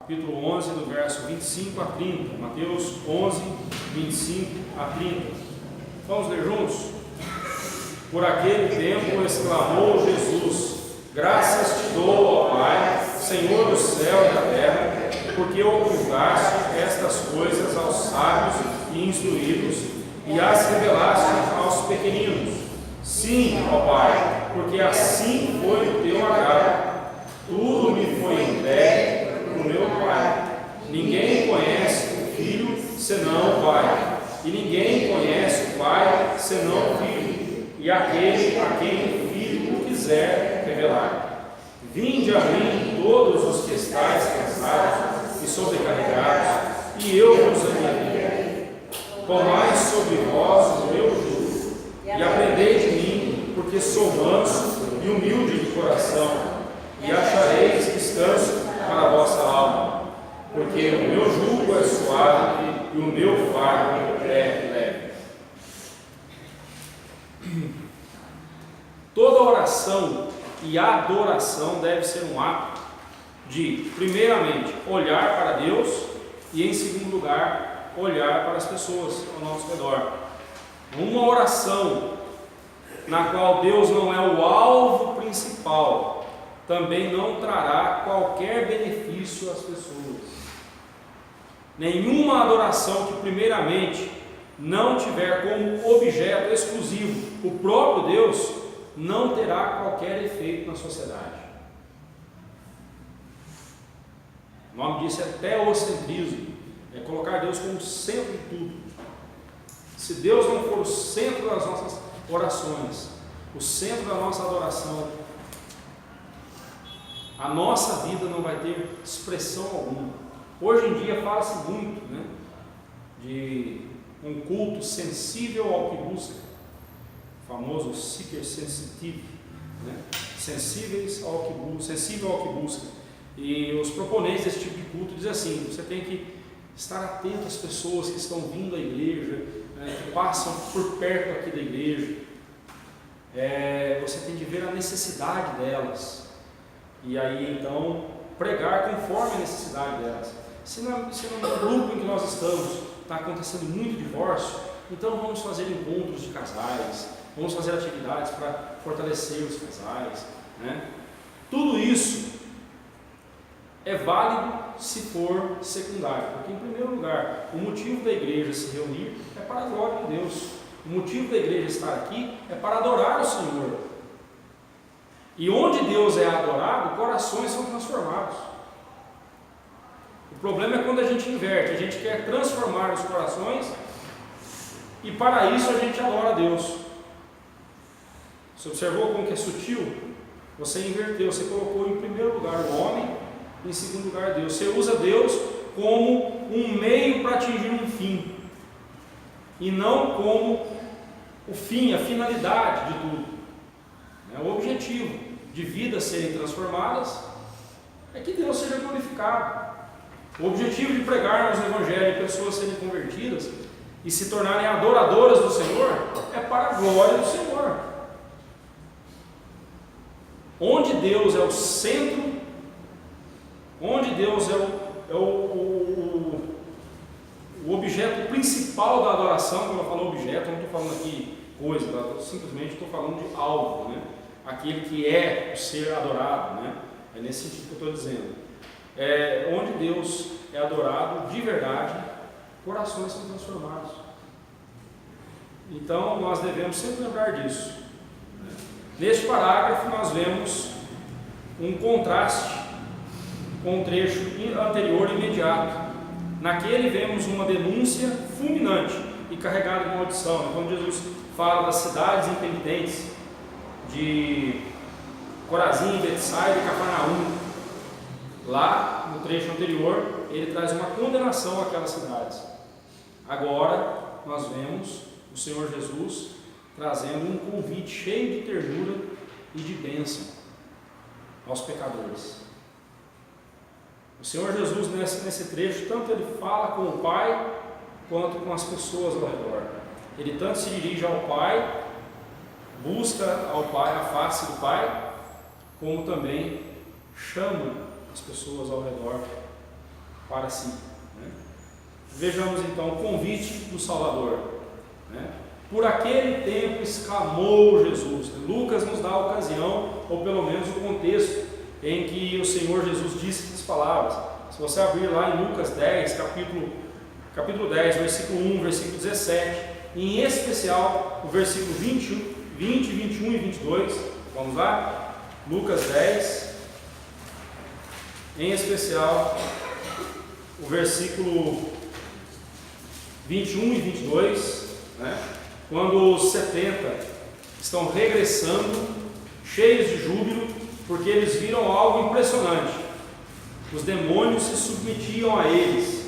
capítulo 11, do verso 25 a 30. Mateus 11, 25 a 30. Vamos ler juntos? Por aquele tempo exclamou Jesus: graças te dou, ó Pai, Senhor do céu e da terra, porque ocultaste estas coisas aos sábios e instruídos e as revelaste aos pequeninos. Sim, ó Pai, porque assim foi o teu agrado. Tudo me foi entregue por meu Pai. Ninguém conhece o Filho senão o Pai, e ninguém conhece o Pai senão o Filho, e aquele a quem o Filho o quiser revelar. Vinde a mim todos os que estáis cansados e sobrecarregados, e eu vos aliviarei. Tomai sobre vós o meu jugo, e aprendei de mim, porque sou manso e humilde de coração, e achareis descanso para a vossa alma, porque o meu jugo é suave e o meu fardo é leve. Toda oração e adoração deve ser um ato de, primeiramente, olhar para Deus e, em segundo lugar, olhar para as pessoas ao nosso redor. Uma oração na qual Deus não é o alvo principal também não trará qualquer benefício às pessoas. Nenhuma adoração que primeiramente não tiver como objeto exclusivo o próprio Deus não terá qualquer efeito na sociedade. O nome disso é teocentrismo, é colocar Deus como centro de tudo. Se Deus não for o centro das nossas orações, o centro da nossa adoração, a nossa vida não vai ter expressão alguma. Hoje em dia fala-se muito, de um culto sensível ao que busca, o famoso seeker sensitive, sensível ao que busca. E os proponentes desse tipo de culto dizem assim: você tem que estar atento às pessoas que estão vindo à igreja, que passam por perto aqui da igreja. Você tem de ver a necessidade delas. E aí então pregar conforme a necessidade delas. Se no grupo em que nós estamos está acontecendo muito divórcio, então vamos fazer encontros de casais, vamos fazer atividades para fortalecer os casais, Tudo isso é válido se for secundário, porque em primeiro lugar, o motivo da igreja se reunir é para a glória de Deus. O motivo da igreja estar aqui é para adorar o Senhor. E onde Deus é adorado, corações são transformados. O problema é quando a gente inverte, a gente quer transformar os corações e para isso a gente adora a Deus. Você observou como que é sutil? Você inverteu, você colocou em primeiro lugar o homem, em segundo lugar Deus. Você usa Deus como um meio para atingir um fim e não como o fim, a finalidade de tudo. O objetivo de vidas serem transformadas é que Deus seja glorificado. O objetivo de pregarmos o Evangelho e pessoas serem convertidas e se tornarem adoradoras do Senhor é para a glória do Senhor. Onde Deus é o centro, onde Deus é o objeto principal da adoração. Quando eu falo objeto, eu não estou falando aqui coisa, eu simplesmente estou falando de algo, aquele que é o ser adorado, é nesse sentido que eu estou dizendo. Onde Deus é adorado de verdade, corações são transformados. Então nós devemos sempre lembrar disso. Neste parágrafo nós vemos um contraste com o trecho anterior imediato. Naquele vemos uma denúncia fulminante e carregada de maldição. Quando Jesus fala das cidades impenitentes de Corazim, Betsaida e Cafarnaum, lá no trecho anterior ele traz uma condenação àquelas cidades. Agora nós vemos o Senhor Jesus trazendo um convite cheio de ternura e de bênção aos pecadores. O Senhor Jesus nesse trecho, tanto ele fala com o Pai quanto com as pessoas ao redor. Ele tanto se dirige ao Pai, busca ao Pai, a face do Pai, como também chama as pessoas ao redor para si. Né? Vejamos então o convite do Salvador. Né? Por aquele tempo exclamou Jesus. Lucas nos dá a ocasião, ou pelo menos o contexto, em que o Senhor Jesus disse essas palavras. Se você abrir lá em Lucas 10, capítulo 10, versículo 1, versículo 17, e em especial o versículo 20, 21 e 22, vamos lá? Lucas 10, em especial o versículo 21 e 22, né? Quando os 70 estão regressando, cheios de júbilo, porque eles viram algo impressionante. Os demônios se submetiam a eles.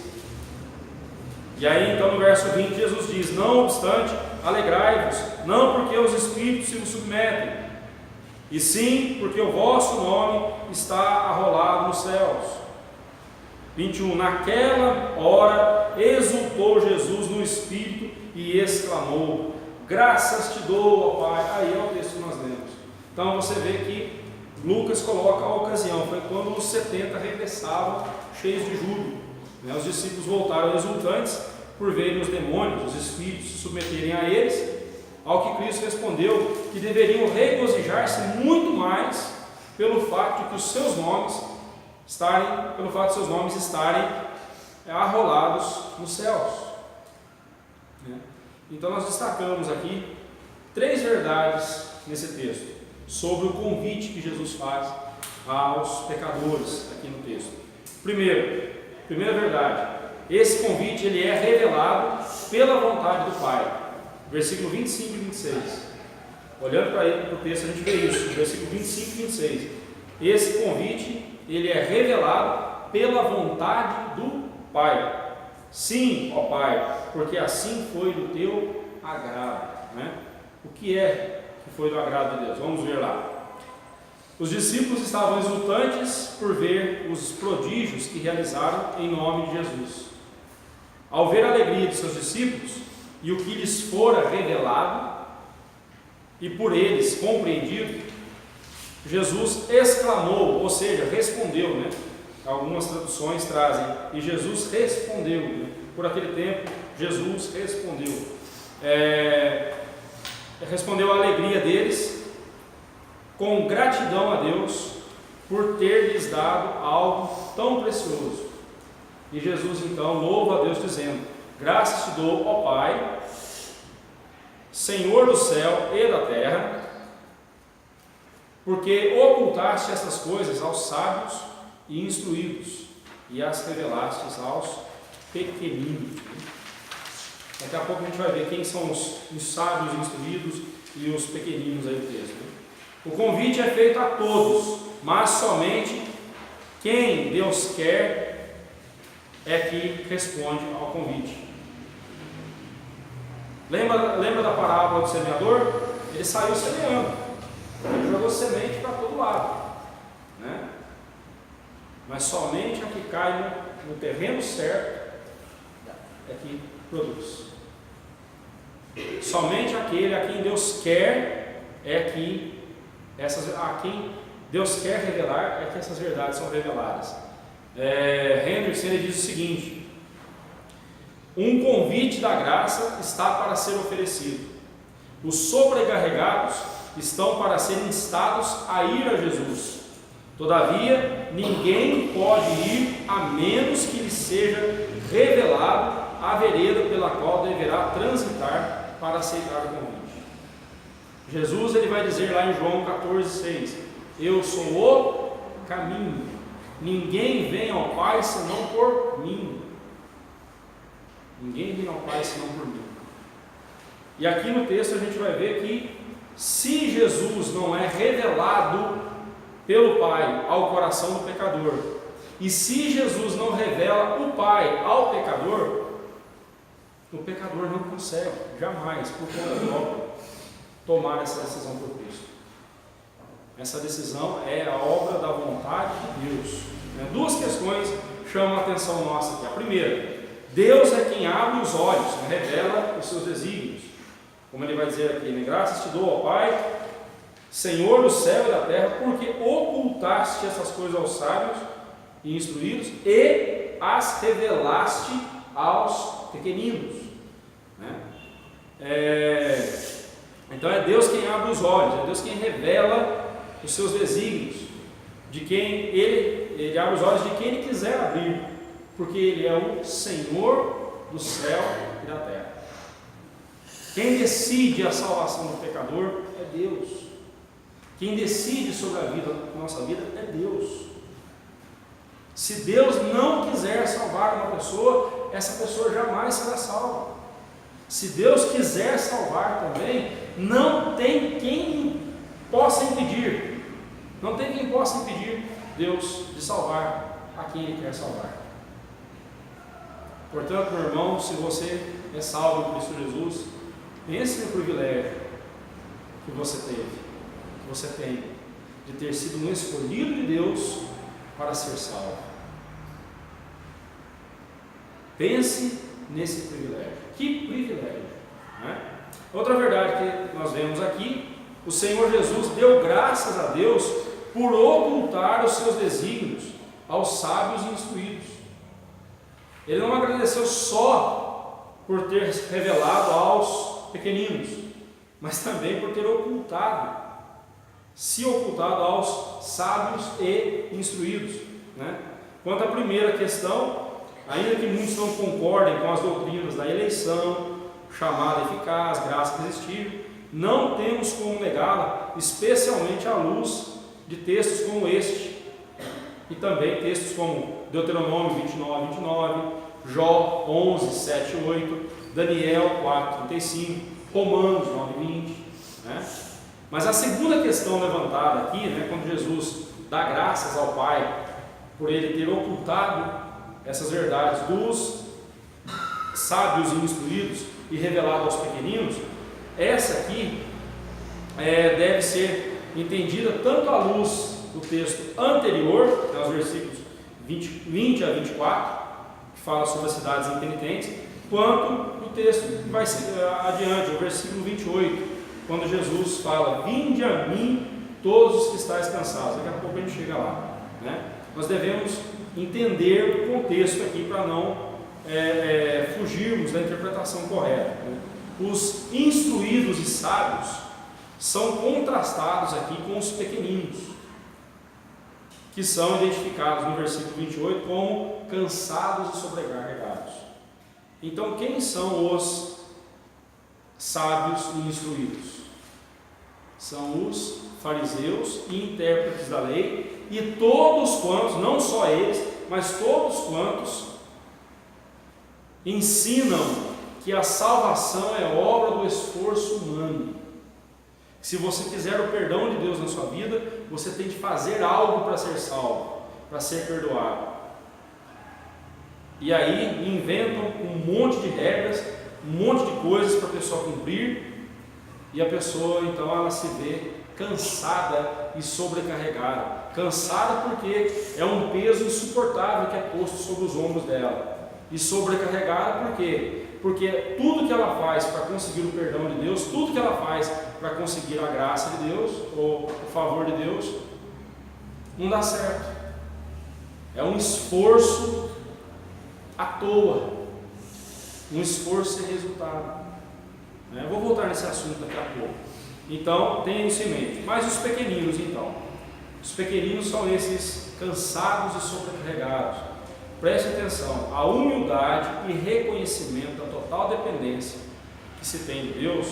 E aí então no verso 20 Jesus diz: não obstante, alegrai-vos, não porque os espíritos se vos submetem, e sim porque o vosso nome está arrolado nos céus. 21. Naquela hora exultou Jesus no Espírito e exclamou: graças te dou, ó Pai. Aí é o texto que nós lemos. Então você vê que Lucas coloca a ocasião, foi quando os 70 regressavam cheios de júbilo. Os discípulos voltaram exultantes por verem os demônios, os espíritos se submeterem a eles, ao que Cristo respondeu que deveriam regozijar-se muito mais pelo fato de que os seus nomes estarem arrolados nos céus. Então nós destacamos aqui 3 verdades nesse texto sobre o convite que Jesus faz aos pecadores aqui no texto. Primeira verdade, esse convite ele é revelado pela vontade do Pai. Versículo 25 e 26. Olhando para o texto a gente vê isso, versículo 25 e 26. Esse convite ele é revelado pela vontade do Pai. Sim, ó Pai, porque assim foi do teu agrado. Né? O que é que foi do agrado de Deus? Vamos ver lá. Os discípulos estavam exultantes por ver os prodígios que realizaram em nome de Jesus. Ao ver a alegria de seus discípulos e o que lhes fora revelado e por eles compreendido, Jesus exclamou, ou seja, respondeu, né? Algumas traduções trazem, e Jesus respondeu, né? Por aquele tempo, Jesus respondeu. Respondeu a alegria deles com gratidão a Deus por ter lhes dado algo tão precioso. E Jesus então louva a Deus dizendo: graças te dou, ó Pai, Senhor do céu e da terra, porque ocultaste estas coisas aos sábios e instruídos e as revelaste aos pequeninos. Daqui a pouco a gente vai ver quem são os sábios, instruídos e os pequeninos aí do texto. O convite é feito a todos, mas somente quem Deus quer é que responde ao convite. Lembra da parábola do semeador? Ele saiu semeando, ele jogou semente para todo lado, né? Mas somente a que cai no terreno certo é que produz. Somente aquele a quem Deus quer a quem Deus quer revelar é que essas verdades são reveladas. Hendrickson ele diz o seguinte: um convite da graça está para ser oferecido. Os sobrecarregados estão para serem instados a ir a Jesus. Todavia, ninguém pode ir a menos que lhe seja revelado a vereda pela qual deverá transitar para aceitar o convite. Jesus ele vai dizer lá em João 14,6: eu sou o caminho, ninguém vem ao Pai senão por mim. Ninguém vem ao Pai senão por mim. E aqui no texto a gente vai ver que se Jesus não é revelado pelo Pai ao coração do pecador, e se Jesus não revela o Pai ao pecador, o pecador não consegue jamais, por conta própria, tomar essa decisão por Cristo. Essa decisão é a obra da vontade de Deus. Duas questões chamam a atenção nossa aqui. A primeira: Deus é quem abre os olhos, revela os seus desígnios. Como ele vai dizer aqui, né? Graças te dou, ó Pai, Senhor do céu e da terra, porque ocultaste essas coisas aos sábios e instruídos e as revelaste aos pequeninos. Né? Então é Deus quem abre os olhos, é Deus quem revela os seus desígnios, de quem ele abre os olhos de quem Ele quiser abrir, porque Ele é o Senhor do céu e da terra. Quem decide a salvação do pecador é Deus. Quem decide sobre a nossa vida é Deus. Se Deus não quiser salvar uma pessoa, essa pessoa jamais será salva. Se Deus quiser salvar também, não tem quem possa impedir. Não tem quem possa impedir Deus de salvar a quem Ele quer salvar. Portanto, meu irmão, se você é salvo em Cristo Jesus, pense no privilégio que você teve, que você tem, de ter sido um escolhido de Deus para ser salvo. Pense nesse privilégio. Que privilégio, né? Outra verdade que nós vemos aqui, o Senhor Jesus deu graças a Deus por ocultar os seus desígnios aos sábios e instruídos. Ele não agradeceu só por ter revelado aos pequeninos, mas também por ter se ocultado aos sábios e instruídos, né? Quanto à primeira questão, ainda que muitos não concordem com as doutrinas da eleição, chamada eficaz, graça irresistível, não temos como negá-la, especialmente à luz de textos como este, e também textos como Deuteronômio 29, Jó 11, 7 e 8, Daniel 4, 35, Romanos 9, 20, né? Mas a segunda questão levantada aqui, né, quando Jesus dá graças ao Pai por Ele ter ocultado essas verdades dos sábios e instruídos e revelado aos pequeninos, essa aqui deve ser entendida tanto à luz do texto anterior, os versículos 20 a 24, que fala sobre as cidades impenitentes, quanto do texto que vai adiante, o versículo 28, quando Jesus fala: vinde a mim todos os que estáis cansados. Daqui a pouco a gente chega lá, né? Nós devemos entender o contexto aqui para não fugirmos da interpretação correta, né? Os instruídos e sábios são contrastados aqui com os pequeninos, que são identificados no versículo 28 como cansados e sobrecarregados. Então, quem são os sábios e instruídos? São os fariseus e intérpretes da lei, e todos quantos, não só eles, mas todos quantos ensinam que a salvação é obra do esforço humano. Se você quiser o perdão de Deus na sua vida, você tem que fazer algo para ser salvo, para ser perdoado. E aí inventam um monte de regras, um monte de coisas para a pessoa cumprir, e a pessoa então ela se vê cansada e sobrecarregada. Cansada porque é um peso insuportável que é posto sobre os ombros dela, e sobrecarregada por quê? Porque tudo que ela faz para conseguir o perdão de Deus, tudo que ela faz para conseguir a graça de Deus, ou o favor de Deus, não dá certo. É um esforço à toa, um esforço sem resultado. Eu vou voltar nesse assunto daqui a pouco. Então, tenha isso em mente. Mas os pequeninos, então. Os pequeninos são esses cansados e sobrecarregados. Preste atenção, a humildade e reconhecimento da total dependência que se tem de Deus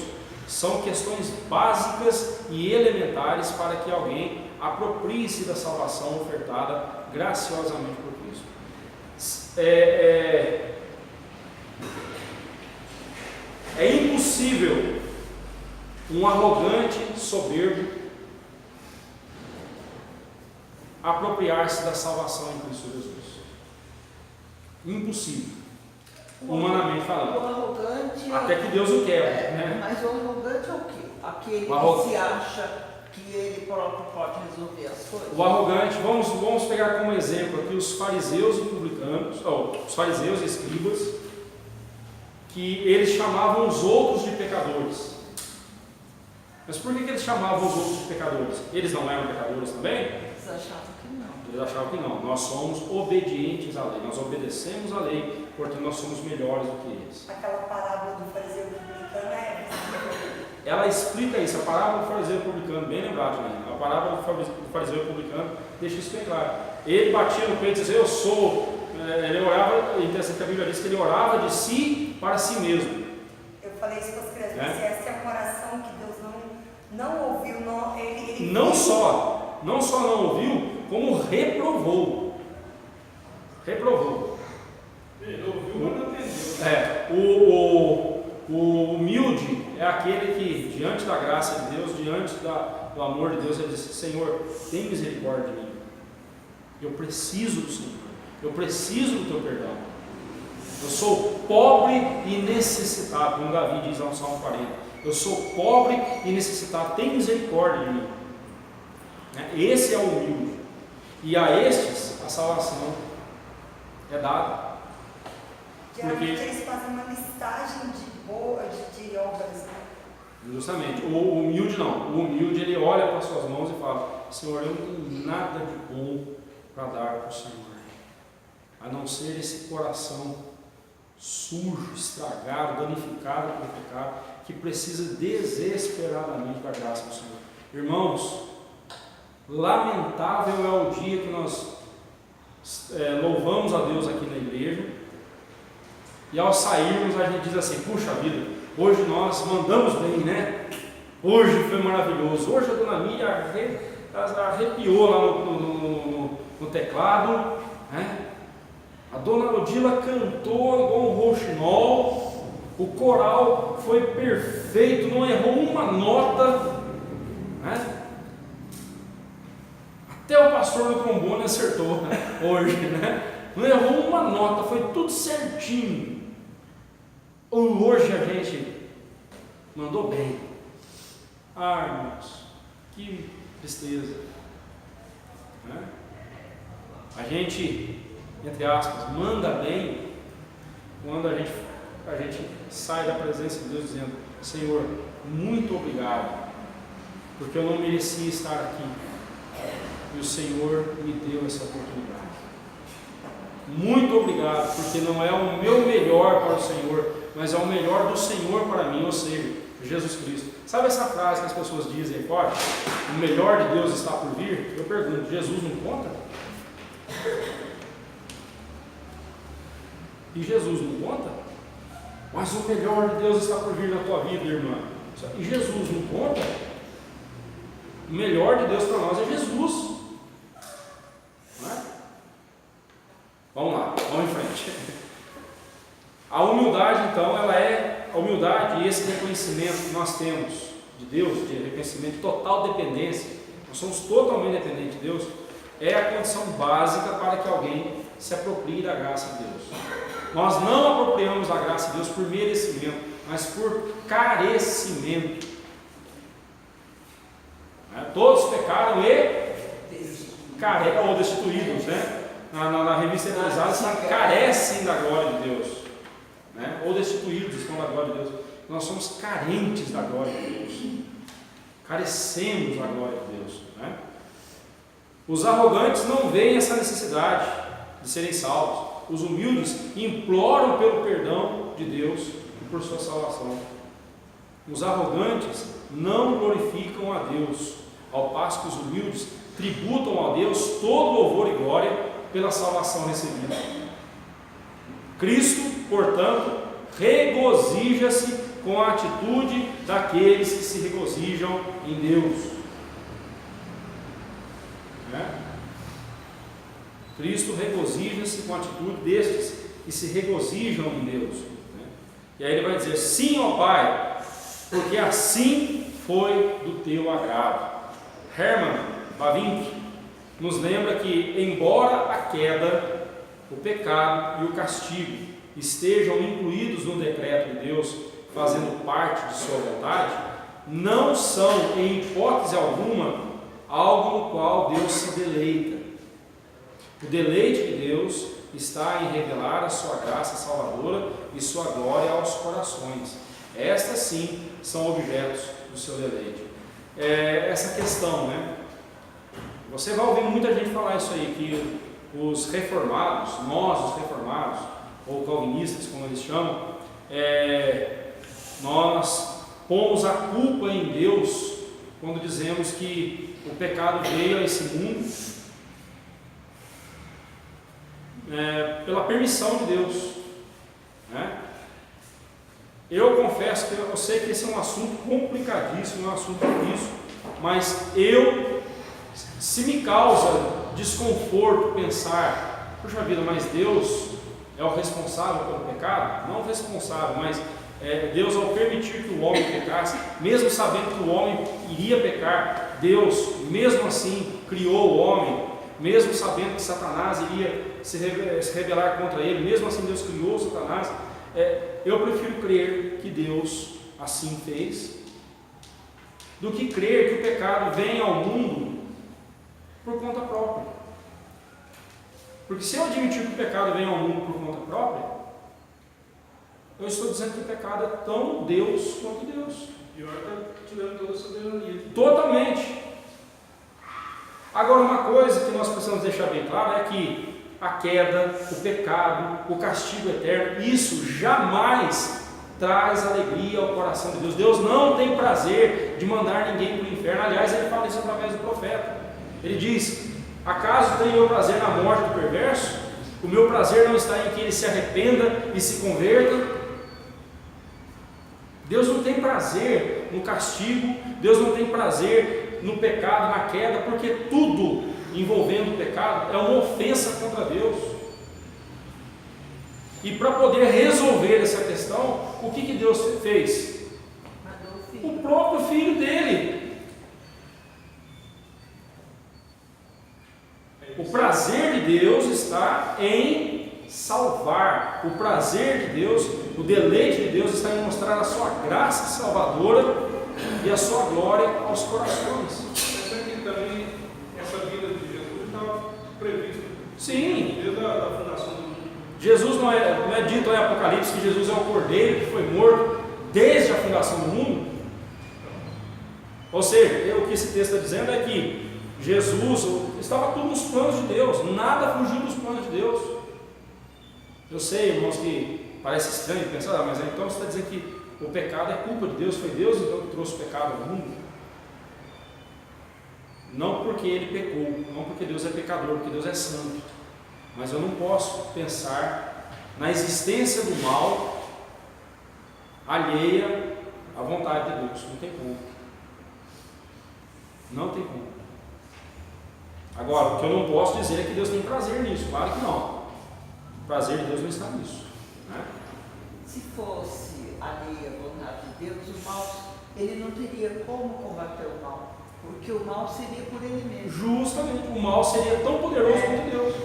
são questões básicas e elementares para que alguém aproprie-se da salvação ofertada graciosamente por Cristo. É impossível um arrogante, soberbo, apropriar-se da salvação em Cristo Jesus. Impossível, humanamente falando. O arrogante até que Deus o quer, né? Mas o arrogante é o quê? Aquele que se acha que ele próprio pode resolver as coisas. O arrogante, vamos pegar como exemplo aqui os fariseus e publicanos, os fariseus e escribas, que eles chamavam os outros de pecadores. Mas por que eles chamavam os outros de pecadores? Eles não eram pecadores também? Eles achavam que não. Eles achavam que não. Nós somos obedientes à lei. Nós obedecemos à lei, portanto nós somos melhores do que eles. Aquela parábola do fariseu publicano é Ela explica isso. A parábola do fariseu publicano, bem lembrado, né? A parábola do fariseu publicano deixa isso bem claro. Ele batia no peito e dizia: eu sou. Ele orava, interessante que a Bíblia diz que ele orava de si para si mesmo. Eu falei isso para as crianças, se essa é uma oração que Deus não ouviu, ele não só não ouviu, como reprovou. Reprovou. Ele ouviu, mas não entendeu. O humilde é aquele que, diante da graça de Deus, diante do amor de Deus, ele diz: Senhor, tem misericórdia de mim. Eu preciso do Senhor. Eu preciso do teu perdão. Eu sou pobre e necessitado, como Davi diz lá no Salmo 40. Eu sou pobre e necessitado, tem misericórdia de mim. Esse é o humilde. E a estes a salvação é dada. Geralmente eles fazem uma listagem de obras, né? Justamente. O humilde não. O humilde, ele olha para as suas mãos e fala: Senhor, eu não tenho nada de bom para dar para o Senhor, a não ser esse coração sujo, estragado, danificado pelo pecado, que precisa desesperadamente da graça do Senhor. Irmãos, lamentável é o dia que nós louvamos a Deus aqui na igreja, e ao sairmos a gente diz assim: puxa vida, hoje nós mandamos bem, né? Hoje foi maravilhoso. Hoje a dona Miriam arrepiou lá no teclado, né? A dona Odila cantou igual um rouxinol, o coral foi perfeito, não errou uma nota, né? Até o pastor do trombone acertou, né? Hoje, né? Não errou uma nota, foi tudo certinho. Hoje a gente mandou bem. Ah, irmãos, que tristeza, né? A gente, entre aspas, manda bem quando a gente sai da presença de Deus dizendo: Senhor, muito obrigado, porque eu não merecia estar aqui e o Senhor me deu essa oportunidade. Muito obrigado, porque não é o meu melhor para o Senhor, mas é o melhor do Senhor para mim, ou seja, Jesus Cristo. Sabe essa frase que as pessoas dizem aí fora? O melhor de Deus está por vir? Eu pergunto: Jesus não conta? E Jesus não conta? Mas o melhor de Deus está por vir na tua vida, irmã. E Jesus não conta? O melhor de Deus para nós é Jesus. Não é? Vamos lá, vamos em frente. A humildade, então, ela é a humildade e esse reconhecimento que nós temos de Deus, de reconhecimento de total dependência. Nós somos totalmente dependentes de Deus. É a condição básica para que alguém se aproprie da graça de Deus. Nós não apropriamos da graça de Deus por merecimento, mas por carecimento. Todos pecaram ou destituídos, né? Na revista atualizada, carecem da glória de Deus, né? Ou destituídos estão da glória de Deus. Nós somos carentes da glória de Deus, carecemos da glória de Deus, né? Os arrogantes não veem essa necessidade de serem salvos. Os humildes imploram pelo perdão de Deus e por sua salvação. Os arrogantes não glorificam a Deus, ao passo que os humildes tributam a Deus todo louvor e glória pela salvação recebida. Cristo, portanto, regozija-se com a atitude daqueles que se regozijam em Deus. Cristo regozija-se com a atitude destes que se regozijam em Deus. E aí ele vai dizer: sim, ó Pai, porque assim foi do teu agrado. Herman Bavinck nos lembra que, embora a queda, o pecado e o castigo estejam incluídos no decreto de Deus, fazendo parte de sua vontade, não são, em hipótese alguma, algo no qual Deus se deleita. O deleite de Deus está em revelar a sua graça salvadora e sua glória aos corações. Estas sim são objetos do seu deleite. Essa questão, né? Você vai ouvir muita gente falar isso aí, que os reformados, nós os reformados, ou calvinistas, como eles chamam, nós pomos a culpa em Deus quando dizemos que o pecado veio a esse mundo pela permissão de Deus, né? Eu confesso que eu sei que esse é um assunto complicadíssimo, é um assunto difícil, mas se me causa desconforto pensar, puxa vida, mas Deus é o responsável pelo pecado? Não o responsável, mas Deus, ao permitir que o homem pecasse, mesmo sabendo que o homem iria pecar, Deus, mesmo assim, criou o homem, mesmo sabendo que Satanás iria se rebelar contra ele, mesmo assim Deus criou Satanás. Eu prefiro crer que Deus assim fez, do que crer que o pecado vem ao mundo por conta própria. Porque se eu admitir que o pecado vem ao mundo por conta própria, eu estou dizendo que o pecado é tão Deus quanto Deus. E agora está tirando toda a soberania. Totalmente. Agora, uma coisa que nós precisamos deixar bem claro é que a queda, o pecado, o castigo eterno, isso jamais traz alegria ao coração de Deus. Deus não tem prazer de mandar ninguém para o inferno. Aliás, ele fala isso através do profeta. Ele diz: acaso tenho eu prazer na morte do perverso? O meu prazer não está em que ele se arrependa e se converta. Deus não tem prazer no castigo, Deus não tem prazer no pecado, na queda, porque tudo envolvendo o pecado é uma ofensa contra Deus. E para poder resolver essa questão, o que Deus fez? O próprio Filho dele. O prazer de Deus está em salvar. O prazer de Deus, o deleite de Deus está em mostrar a sua graça salvadora e a sua glória aos corações. Pensa que também essa vida de Jesus estava prevista. Sim. Desde a fundação do mundo. Jesus não é dito em Apocalipse que Jesus é o Cordeiro que foi morto desde a fundação do mundo? Ou seja, o que esse texto está dizendo é que Jesus estava tudo nos planos de Deus, nada fugiu dos planos de Deus. Eu sei, irmãos, que parece estranho pensar, mas então você está dizendo que o pecado é culpa de Deus, foi Deus então que trouxe o pecado ao mundo? Não porque ele pecou, não porque Deus é pecador, porque Deus é santo, mas eu não posso pensar na existência do mal alheia à vontade de Deus, não tem como. Não tem como. Agora, o que eu não posso dizer é que Deus tem prazer nisso, claro que não. O prazer de Deus não está nisso, né? Se fosse alheia à vontade de Deus, o mal, ele não teria como combater o mal, porque o mal seria por ele mesmo. Justamente, o mal seria tão poderoso quanto Deus.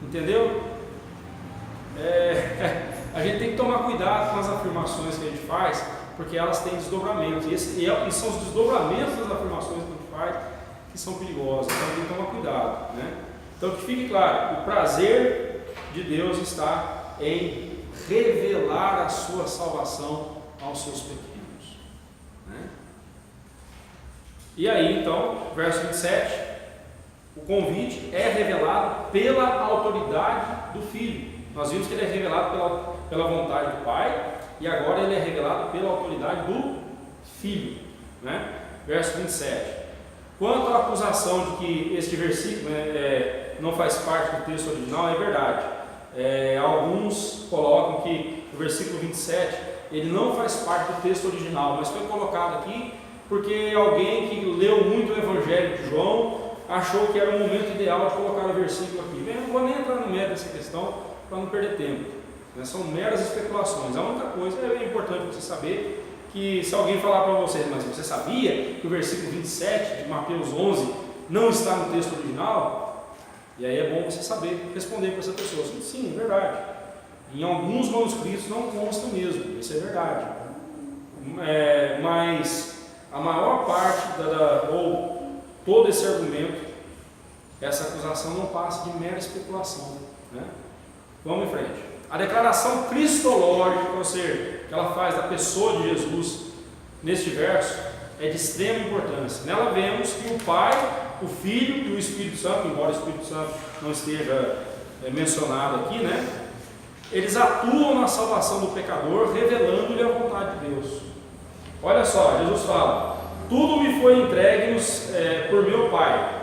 Entendeu? A gente tem que tomar cuidado com as afirmações que a gente faz, porque elas têm desdobramentos, e são os desdobramentos das afirmações que a gente faz que são perigosos, então tem que tomar cuidado, né? Então que fique claro, o prazer de Deus está em revelar a sua salvação aos seus pequenos, né? E aí então, verso 27, o convite é revelado pela autoridade do Filho. Nós vimos que ele é revelado pela vontade do Pai, e agora ele é revelado pela autoridade do Filho, né? Verso 27. Quanto à acusação de que este versículo não faz parte do texto original, é verdade. Alguns colocam que o versículo 27 ele não faz parte do texto original, mas foi colocado aqui porque alguém que leu muito o Evangelho de João achou que era o momento ideal de colocar o versículo aqui. Eu não vou nem entrar no mérito dessa questão para não perder tempo, né? São meras especulações. A única coisa é importante você saber que se alguém falar para você, mas você sabia que o versículo 27 de Mateus 11 não está no texto original? E aí é bom você saber responder para essa pessoa. Sim, é verdade. Em alguns manuscritos não consta mesmo, isso é verdade. Mas a maior parte ou todo esse argumento, essa acusação não passa de mera especulação, né? Vamos em frente. A declaração cristológica, ou seja, que ela faz da pessoa de Jesus neste verso, é de extrema importância. Nela vemos que o Pai o Filho e o Espírito Santo, embora o Espírito Santo não esteja mencionado aqui, né? Eles atuam na salvação do pecador, revelando-lhe a vontade de Deus. Olha só, Jesus fala: tudo me foi entregue por meu Pai.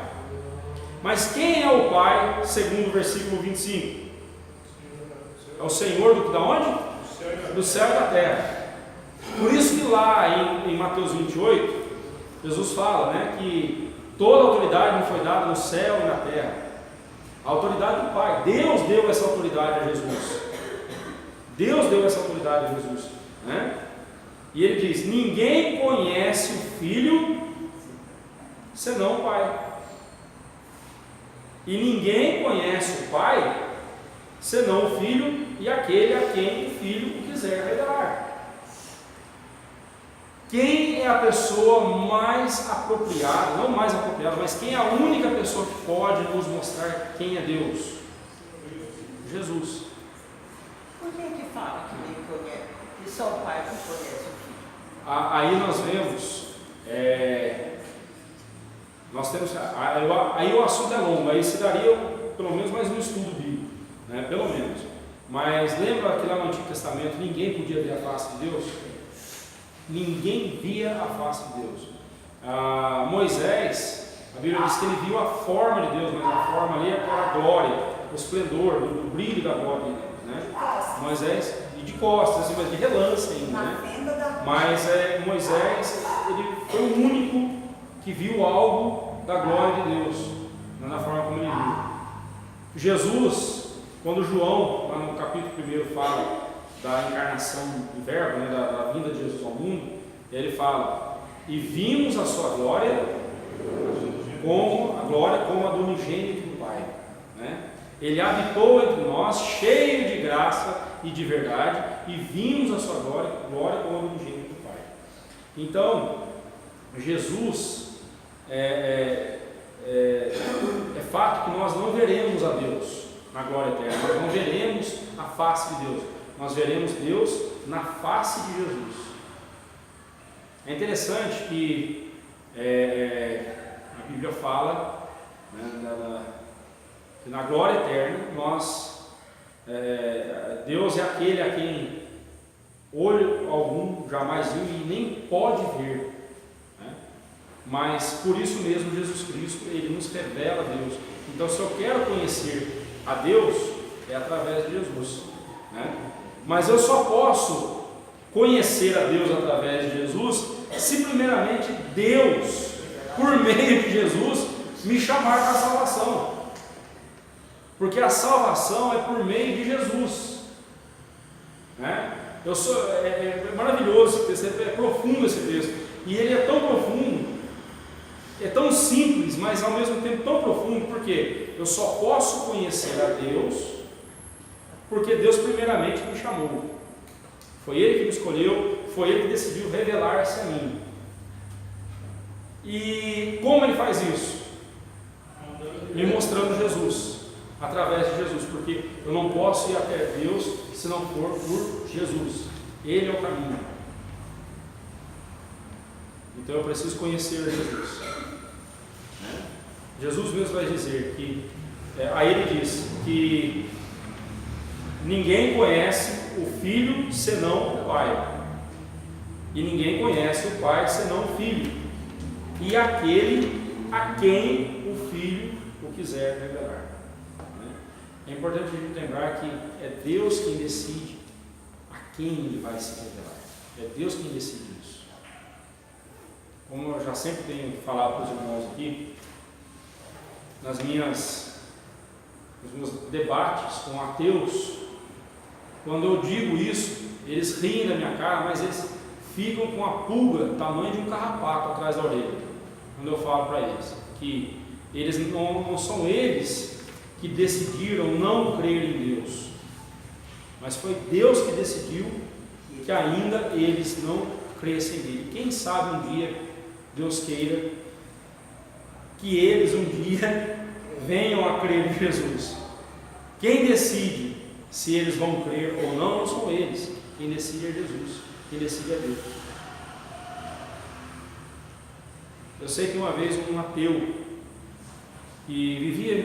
Mas quem é o Pai, segundo o versículo 25? É o Senhor da onde? Do céu e da terra. Por isso que lá em Mateus 28, Jesus fala, né, que toda autoridade me foi dada no céu e na terra. A autoridade do Pai. Deus deu essa autoridade a Jesus. Deus deu essa autoridade a Jesus, né? E ele diz: ninguém conhece o Filho senão o Pai. E ninguém conhece o Pai senão o Filho e aquele a quem o Filho o quiser revelar. Quem é a pessoa mais apropriada, não mais apropriada, mas quem é a única pessoa que pode nos mostrar quem é Deus? Jesus. Por que fala que nem conhece? Que só o Pai não conhece o Filho? Aí nós vemos, nós temos, aí o assunto é longo, aí se daria pelo menos mais um estudo bíblico, né? Pelo menos. Mas lembra que lá no Antigo Testamento ninguém podia ver a face de Deus? Ninguém via a face de Deus. Moisés, a Bíblia diz que ele viu a forma de Deus, mas a forma ali era a glória, o esplendor, o brilho da glória de Deus, né? Moisés, e de costas, assim, mas de relance ainda, né? Mas Moisés, ele foi o único que viu algo da glória de Deus, né, na forma como ele viu. Jesus, quando João, lá no capítulo 1, fala da encarnação do Verbo, né, da vinda de Jesus ao mundo, ele fala: e vimos a sua glória como a do unigênito do Pai, né? Ele habitou entre nós, cheio de graça e de verdade, e vimos a sua glória como a do unigênito do Pai. Então, Jesus, é fato que nós não veremos a Deus na glória eterna, nós não veremos a face de Deus, nós veremos Deus na face de Jesus. É interessante que a Bíblia fala, né, que na glória eterna Deus é aquele a quem olho algum jamais viu e nem pode ver, né? Mas por isso mesmo Jesus Cristo, ele nos revela a Deus. Então, se eu quero conhecer a Deus, é através de Jesus, né? Mas eu só posso conhecer a Deus através de Jesus se primeiramente Deus, por meio de Jesus, me chamar para a salvação. Porque a salvação é por meio de Jesus, né? É maravilhoso esse texto, é profundo esse texto, e ele é tão profundo, é tão simples, mas ao mesmo tempo tão profundo, porque eu só posso conhecer a Deus porque Deus primeiramente me chamou. Foi Ele que me escolheu, foi Ele que decidiu revelar-se a mim. E como Ele faz isso? Me mostrando Jesus, através de Jesus, porque eu não posso ir até Deus se não for por Jesus. Ele é o caminho. Então eu preciso conhecer Jesus. Jesus mesmo vai dizer que, aí ele diz que ninguém conhece o Filho senão o Pai, e ninguém conhece o Pai senão o Filho, e aquele a quem o Filho o quiser revelar. É importante a gente lembrar que é Deus quem decide a quem Ele vai se revelar. É Deus quem decide isso. Como eu já sempre tenho falado para os irmãos aqui, nos meus debates com ateus, quando eu digo isso, eles riem da minha cara, mas eles ficam com a pulga do tamanho de um carrapato atrás da orelha, quando eu falo para eles que eles não são eles que decidiram não crer em Deus, mas foi Deus que decidiu que ainda eles não crescem nele. Quem sabe um dia Deus queira que eles um dia venham a crer em Jesus. Quem decide se eles vão crer ou não são eles. Quem decide é Jesus, quem decide é Deus. Eu sei que uma vez um ateu e vivia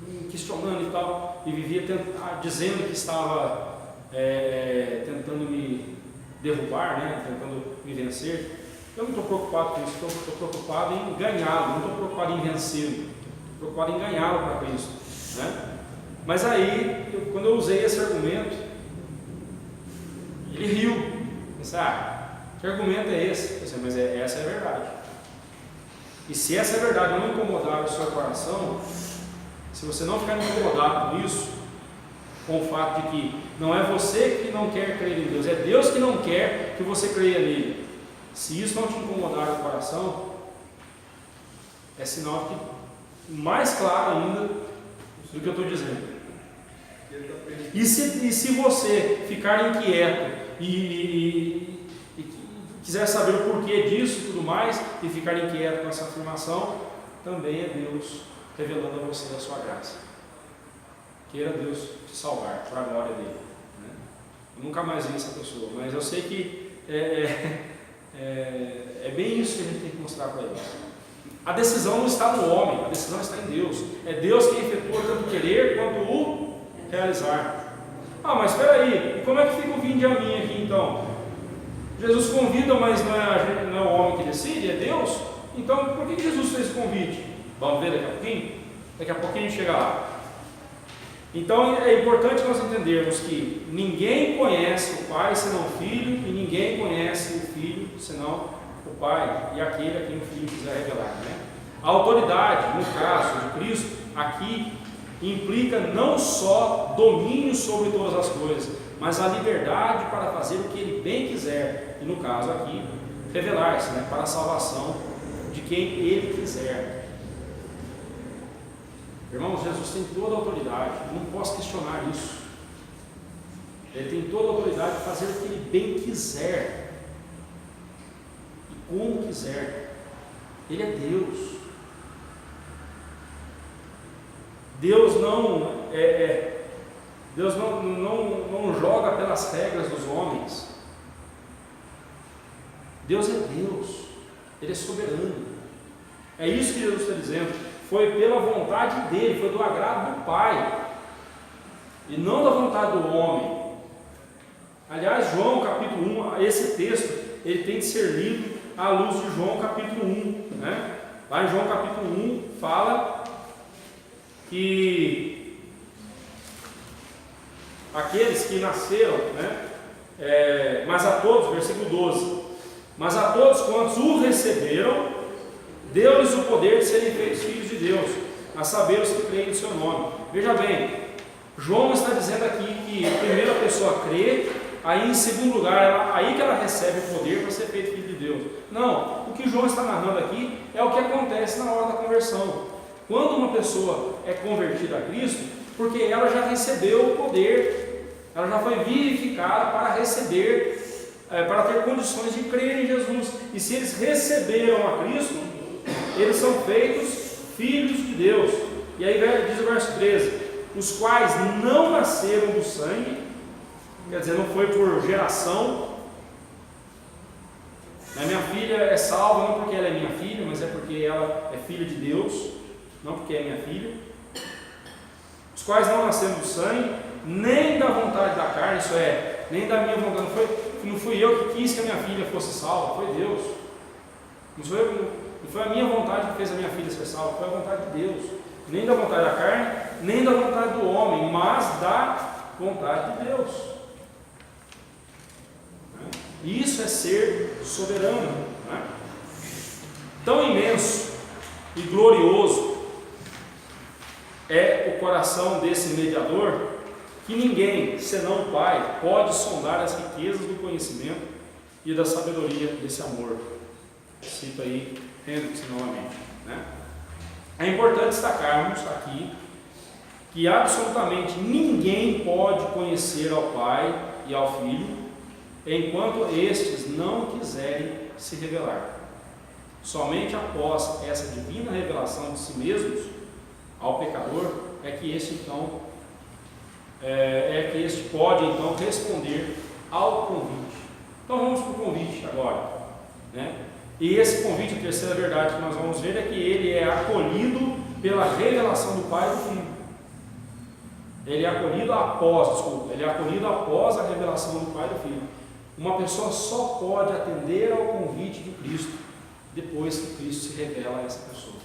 me questionando e tal, e vivia dizendo que estava tentando me derrubar, né? Tentando me vencer. Eu não estou preocupado com isso, estou preocupado em ganhá-lo, não estou preocupado em vencê-lo, estou preocupado em ganhá-lo para Cristo, né? Mas aí, quando eu usei esse argumento, ele riu. Disse, que argumento é esse? Eu disse, mas essa é a verdade. E se essa é a verdade não incomodar o seu coração, se você não ficar incomodado com isso, com o fato de que não é você que não quer crer em Deus, é Deus que não quer que você creia nele. Se isso não te incomodar o coração, é sinal que mais claro ainda do que eu estou dizendo. E se você ficar inquieto e quiser saber o porquê disso e tudo mais, e ficar inquieto com essa afirmação, também é Deus revelando a você a sua graça. Queira Deus te salvar, para a glória dele, né? Eu nunca mais vi essa pessoa, mas eu sei que é bem isso que a gente tem que mostrar para eles. A decisão não está no homem, a decisão está em Deus. É Deus quem efetua tanto o querer quanto o realizar. Mas espera aí, e como é que fica o vinde a mim aqui então? Jesus convida, mas não é o homem que decide, é Deus? Então por que Jesus fez o convite? Vamos ver daqui a pouquinho? Daqui a pouquinho a gente chega lá. Então é importante nós entendermos que ninguém conhece o Pai senão o Filho, e ninguém conhece o Filho senão o Pai, e aquele a quem o Filho quiser revelar, né? A autoridade, no caso de Cristo, aqui implica não só domínio sobre todas as coisas, mas a liberdade para fazer o que Ele bem quiser, e no caso aqui, revelar-se, né, para a salvação de quem Ele quiser. Irmãos, Jesus tem toda a autoridade, eu não posso questionar isso. Ele tem toda a autoridade de fazer o que Ele bem quiser e como quiser. Ele é Deus. Deus não joga pelas regras dos homens. Deus é Deus, Ele é soberano. É isso que Jesus está dizendo. Foi pela vontade dele, foi do agrado do Pai, e não da vontade do homem. Aliás, João capítulo 1, esse texto, ele tem que ser lido à luz de João capítulo 1, né? Lá em João capítulo 1 fala que aqueles que nasceram, né? Mas a todos, versículo 12, mas a todos quantos o receberam, deu-lhes o poder de serem feitos filhos de Deus, a saber os que creem no seu nome. Veja bem, João está dizendo aqui que primeiro a pessoa crê, aí em segundo lugar, aí que ela recebe o poder para ser feito filho de Deus. Não, o que João está narrando aqui é o que acontece na hora da conversão. Quando uma pessoa é convertida a Cristo, porque ela já recebeu o poder, ela já foi vivificada para receber, para ter condições de crer em Jesus. E se eles receberam a Cristo, eles são feitos filhos de Deus. E aí diz o verso 13: os quais não nasceram do sangue, quer dizer, não foi por geração. A minha filha é salva não porque ela é minha filha, mas é porque ela é filha de Deus, não porque é minha filha. Os quais não nasceram do sangue, nem da vontade da carne, isso é, nem da minha vontade. Não fui eu que quis que a minha filha fosse salva, foi Deus. Não foi a minha vontade que fez a minha filha ser salva, foi a vontade de Deus. Nem da vontade da carne, nem da vontade do homem, mas da vontade de Deus. Isso é ser soberano. Né? Tão imenso e glorioso é o coração desse mediador, que ninguém, senão o Pai, pode sondar as riquezas do conhecimento e da sabedoria desse amor. Cito aí Hendricks novamente, né? É importante destacarmos aqui que absolutamente ninguém pode conhecer ao Pai e ao Filho enquanto estes não quiserem se revelar. Somente após essa divina revelação de si mesmos ao pecador é que este então pode então responder ao convite. Então vamos para o convite agora, né? E esse convite, a terceira verdade que nós vamos ver é que ele é acolhido pela revelação do Pai e do Filho. Ele é acolhido após a revelação do Pai e do Filho. Uma pessoa só pode atender ao convite de Cristo depois que Cristo se revela a essa pessoa.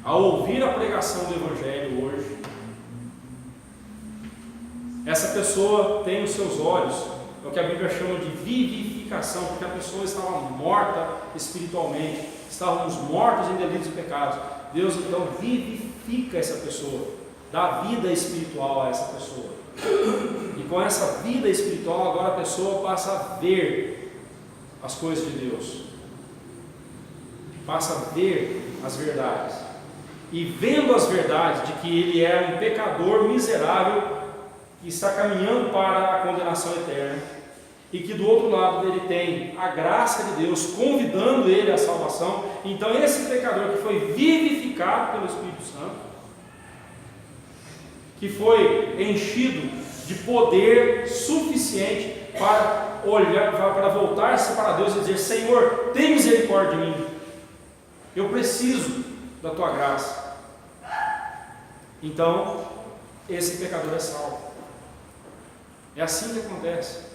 Ao ouvir a pregação do Evangelho hoje, essa pessoa tem os seus olhos, é o que a Bíblia chama de vivificação, porque a pessoa estava morta espiritualmente, estávamos mortos em delitos e pecados. Deus então vivifica essa pessoa, dá vida espiritual a essa pessoa. E com essa vida espiritual, agora a pessoa passa a ver as coisas de Deus, passa a ver as verdades. E vendo as verdades de que ele é um pecador miserável que está caminhando para a condenação eterna, e que do outro lado dele tem a graça de Deus convidando ele à salvação, então esse pecador que foi vivificado pelo Espírito Santo, que foi enchido de poder suficiente para olhar, para voltar-se para Deus e dizer: Senhor, tem misericórdia de mim, eu preciso da tua graça. Então esse pecador é salvo. É assim que acontece.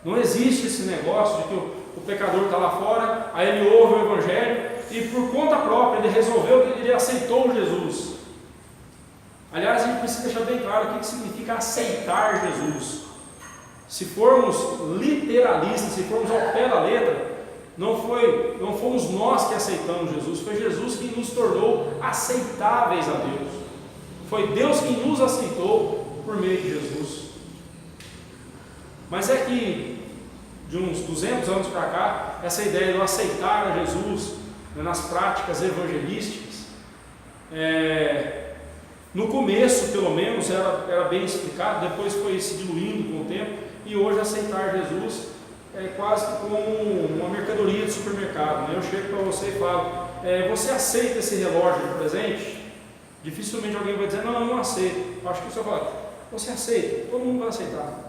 Não existe esse negócio de que o pecador está lá fora, aí ele ouve o Evangelho e por conta própria ele resolveu, ele aceitou Jesus. Aliás, a gente precisa deixar bem claro o que significa aceitar Jesus. Se formos literalistas, se formos ao pé da letra, não fomos nós que aceitamos Jesus, foi Jesus que nos tornou aceitáveis a Deus. Foi Deus que nos aceitou por meio de Jesus. Mas é que de uns 200 anos para cá, essa ideia de eu aceitar a Jesus, né, nas práticas evangelísticas, no começo pelo menos era bem explicado, depois foi se diluindo com o tempo, e hoje aceitar Jesus é quase como uma mercadoria de supermercado, né? Eu chego para você e falo: você aceita esse relógio de presente? Dificilmente alguém vai dizer: não, eu não aceito. Eu acho que o senhor fala: você aceita? Todo mundo vai aceitar.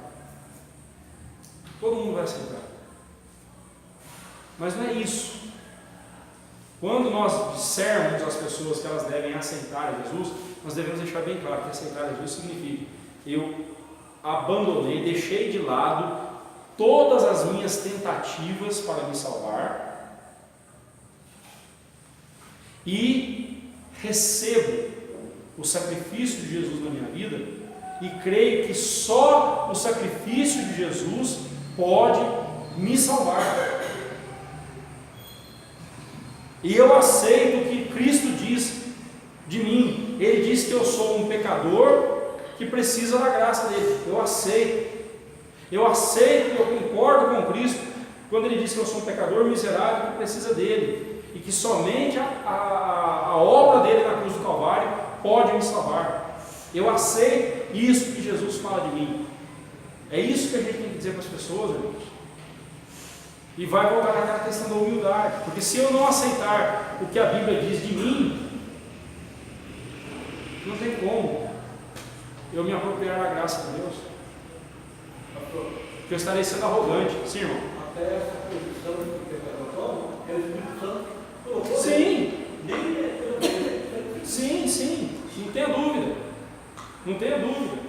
Todo mundo vai aceitar. Mas não é isso. Quando nós dissermos às pessoas que elas devem aceitar Jesus, nós devemos deixar bem claro que aceitar Jesus significa: eu abandonei, deixei de lado todas as minhas tentativas para me salvar e recebo o sacrifício de Jesus na minha vida e creio que só o sacrifício de Jesus pode me salvar. E eu aceito o que Cristo diz de mim. Ele diz que eu sou um pecador que precisa da graça dele. Eu aceito, eu concordo com Cristo quando ele diz que eu sou um pecador miserável que precisa dele, e que somente a obra dele na cruz do Calvário pode me salvar. Eu aceito isso que Jesus fala de mim. É isso que a gente tem que dizer para as pessoas, irmãos. E vai voltar naquela questão da humildade, porque se eu não aceitar o que a Bíblia diz de mim, não tem como eu me apropriar da graça de Deus, porque eu estarei sendo arrogante. Sim, irmão? Até essa posição do pecador é o Espírito Santo colocou. Sim, não tenha dúvida. Não tenha dúvida.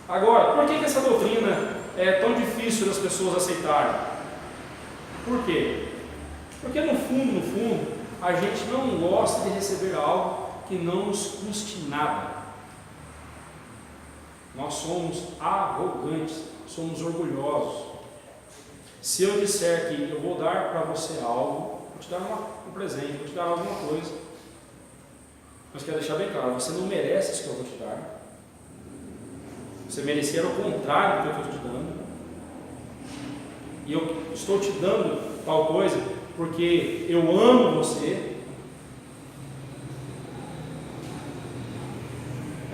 Agora, por que essa doutrina é tão difícil das pessoas aceitarem? Por quê? Porque no fundo, a gente não gosta de receber algo que não nos custe nada. Nós somos arrogantes, somos orgulhosos. Se eu disser que eu vou dar para você algo, vou te dar um presente, vou te dar alguma coisa, mas quero deixar bem claro: você não merece isso que eu vou te dar. Você merecia o contrário do que eu estou te dando. E eu estou te dando tal coisa porque eu amo você.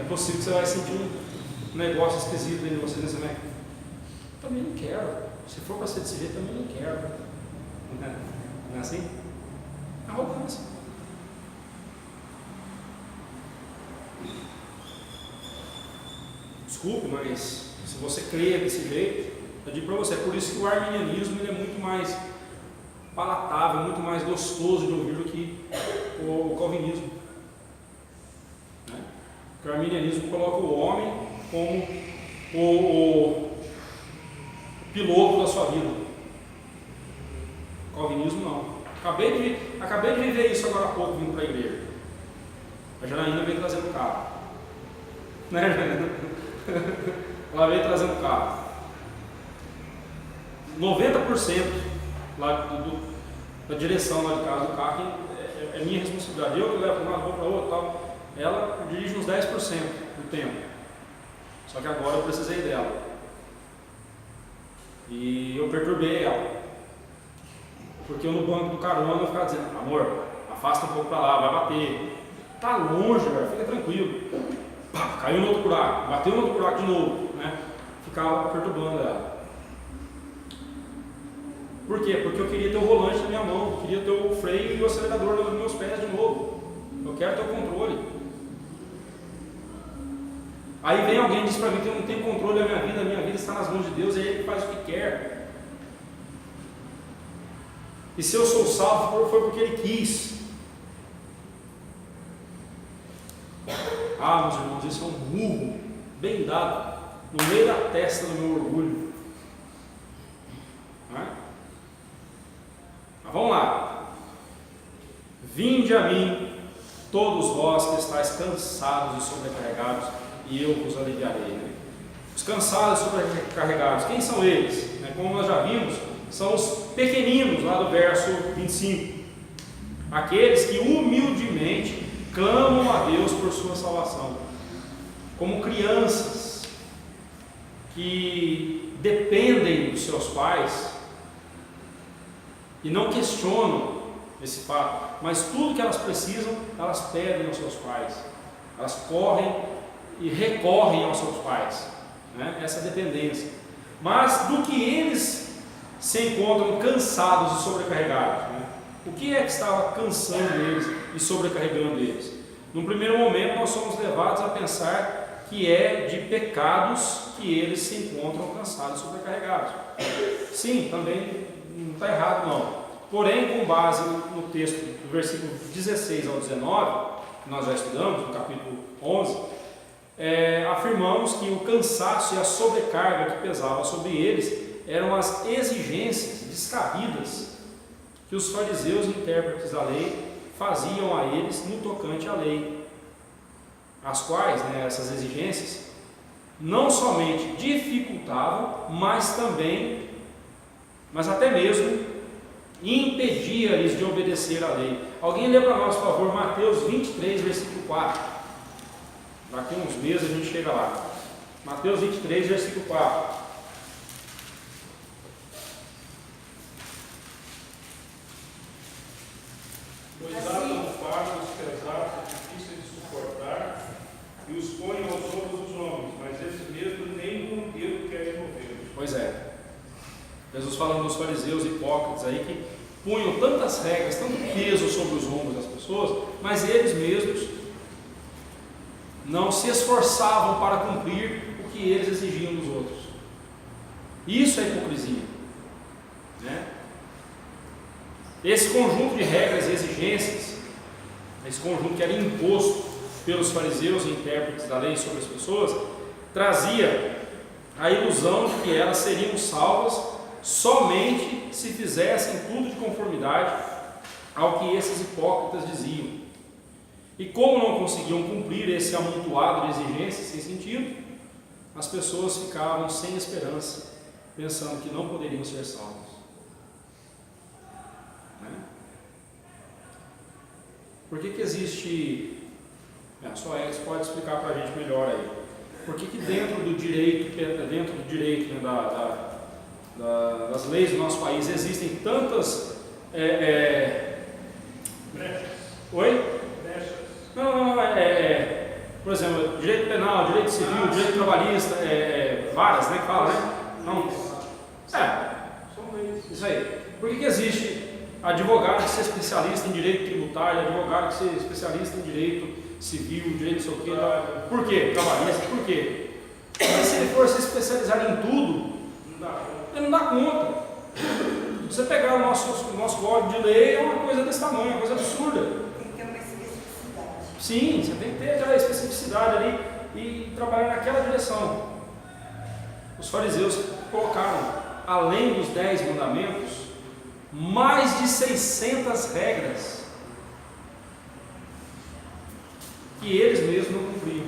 É possível que você vai sentir um negócio esquisito dentro de você nesse momento. Também não quero. Se for para ser desse jeito, também não quero. Não é assim? Arrogância. Desculpe, mas se você crê desse jeito, eu digo para você, é por isso que o arminianismo ele é muito mais palatável, muito mais gostoso de ouvir do que o calvinismo. Né? Porque o arminianismo coloca o homem como o piloto da sua vida. O calvinismo não. Acabei de viver isso agora há pouco vindo para a igreja. A Janaína veio trazendo o carro. Né, Janaína? Ela veio trazendo o carro. 90% lá da direção lá de casa do carro é minha responsabilidade. Eu que levo para um lado, vou para outro, tal. Ela dirige uns 10% do tempo. Só que agora eu precisei dela. E eu perturbei ela. Porque eu no banco do carona eu ficava dizendo: amor, afasta um pouco para lá, vai bater. Tá longe, velho, fica tranquilo. Pá, caiu no outro buraco, bateu no outro buraco de novo, né? Ficava perturbando ela. Por quê? Porque eu queria ter o volante na minha mão, eu queria ter o freio e o acelerador nos meus pés de novo. Eu quero ter o controle. Aí vem alguém e diz para mim que eu não tenho controle da minha vida está nas mãos de Deus, é Ele que faz o que quer. E se eu sou salvo foi porque Ele quis. Ah, meus irmãos, isso é um murro bem dado no meio da testa do meu orgulho. Não é? Mas vamos lá. Vinde a mim, todos vós que estáis cansados e sobrecarregados, e eu vos aliviarei. Né? Os cansados e sobrecarregados, quem são eles? Como nós já vimos, são os pequeninos, lá do verso 25. Aqueles que humildemente clamam a Deus por sua salvação. Como crianças que dependem dos seus pais e não questionam esse fato, mas tudo que elas precisam, elas pedem aos seus pais. Elas correm e recorrem aos seus pais. Né? Essa dependência. Mas do que eles se encontram cansados e sobrecarregados. Né? O que é que estava cansando eles e sobrecarregando eles? Num primeiro momento nós somos levados a pensar que é de pecados que eles se encontram cansados e sobrecarregados. Sim, também não está errado não. Porém, com base no texto do versículo 16 ao 19, que nós já estudamos, no capítulo 11, afirmamos que o cansaço e a sobrecarga que pesava sobre eles eram as exigências descabidas que os fariseus, intérpretes da lei, faziam a eles no tocante à lei, as quais, essas exigências, não somente dificultavam, mas até mesmo impedia-lhes de obedecer à lei. Alguém lê para nós, por favor, Mateus 23, versículo 4. Daqui a uns meses a gente chega lá. Mateus 23, versículo 4. Pois atam fardos pesados e difíceis de suportar, e os põem aos ombros dos homens, mas eles mesmos nem com o dedo querem mover. Pois é. Jesus falando dos fariseus hipócritas aí que punham tantas regras, tanto peso sobre os ombros das pessoas, mas eles mesmos não se esforçavam para cumprir o que eles exigiam dos outros. Isso é hipocrisia. Né? Esse conjunto de regras e exigências, esse conjunto que era imposto pelos fariseus e intérpretes da lei sobre as pessoas, trazia a ilusão de que elas seriam salvas somente se fizessem tudo de conformidade ao que esses hipócritas diziam. E como não conseguiam cumprir esse amontoado de exigências sem sentido, as pessoas ficavam sem esperança, pensando que não poderiam ser salvos. Por que existe... só eles podem explicar para a gente melhor aí. Por que dentro do direito, das leis do nosso país existem tantas... Oi? Não, por exemplo, direito penal, direito civil, direito trabalhista, várias, né, que fala, né? Não. Isso aí. Por que existe advogado que ser especialista em direito tributário, advogado que ser especialista em direito civil, direito sei o quê, tal? Por quê? Trabalhista, por quê? Porque se ele for se especializar em tudo, ele não dá conta. Se você pegar o nosso código de lei, é uma coisa desse tamanho, uma coisa absurda. Tem que ter Sim, você tem que ter aquela especificidade ali e trabalhar naquela direção. Os fariseus colocaram, além dos 10 mandamentos, mais de 600 regras que eles mesmos não cumpriam.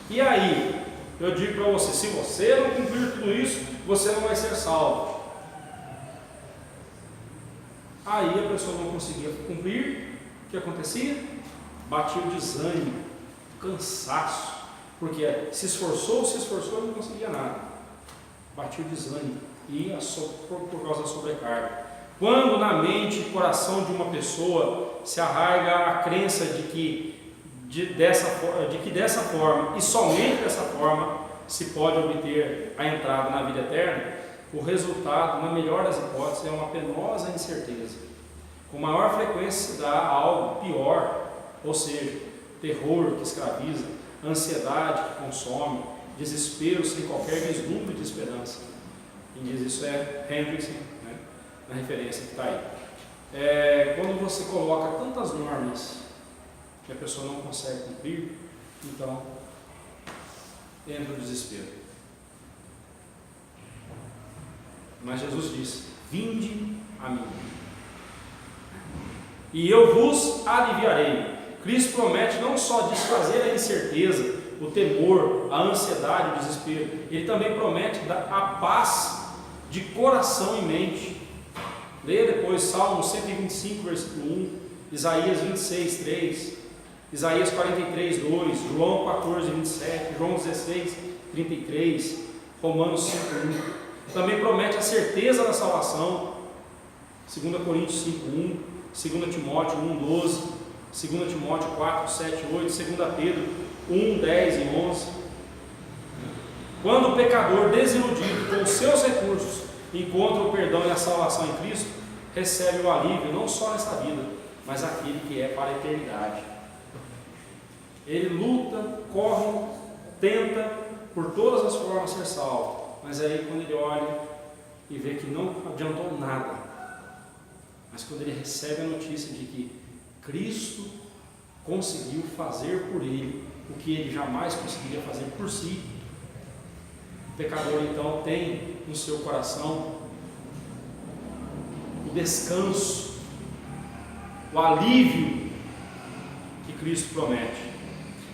E aí, eu digo para você, se você não cumprir tudo isso, você não vai ser salvo. Aí a pessoa não conseguia cumprir, o que acontecia? Batia o desânimo, o cansaço, porque se esforçou e não conseguia nada. Batia o desânimo e por causa da sobrecarga. Quando na mente e coração de uma pessoa se arraiga a crença de que dessa forma e somente dessa forma se pode obter a entrada na vida eterna, o resultado, na melhor das hipóteses, é uma penosa incerteza. Com maior frequência se dá a algo pior, ou seja, terror que escraviza, ansiedade que consome, desespero sem qualquer vislumbre de esperança. Quem diz isso é Hendricks, né, na referência que está aí. Quando você coloca tantas normas que a pessoa não consegue cumprir, então entra o desespero. Mas Jesus disse: vinde a mim, e eu vos aliviarei. Cristo promete não só desfazer a incerteza, o temor, a ansiedade, o desespero, Ele também promete dar a paz de coração e mente. Leia depois Salmo 125, versículo 1, Isaías 26, 3, Isaías 43, 2, João 14, 27, João 16, 33, Romanos 5, 1. Também promete a certeza da salvação, 2 Coríntios 5, 1, 2 Timóteo 1, 12, 2 Timóteo 4, 7, 8, 2 Pedro 1, 10 e 11. Quando o pecador desiludido com os seus recursos encontra o perdão e a salvação em Cristo, recebe o alívio não só nesta vida, mas aquele que é para a eternidade. Ele luta, corre, tenta por todas as formas ser salvo. Mas aí quando ele olha e vê que não adiantou nada, mas quando ele recebe a notícia de que Cristo conseguiu fazer por ele o que ele jamais conseguiria fazer por si, o pecador então tem no seu coração o descanso, o alívio que Cristo promete.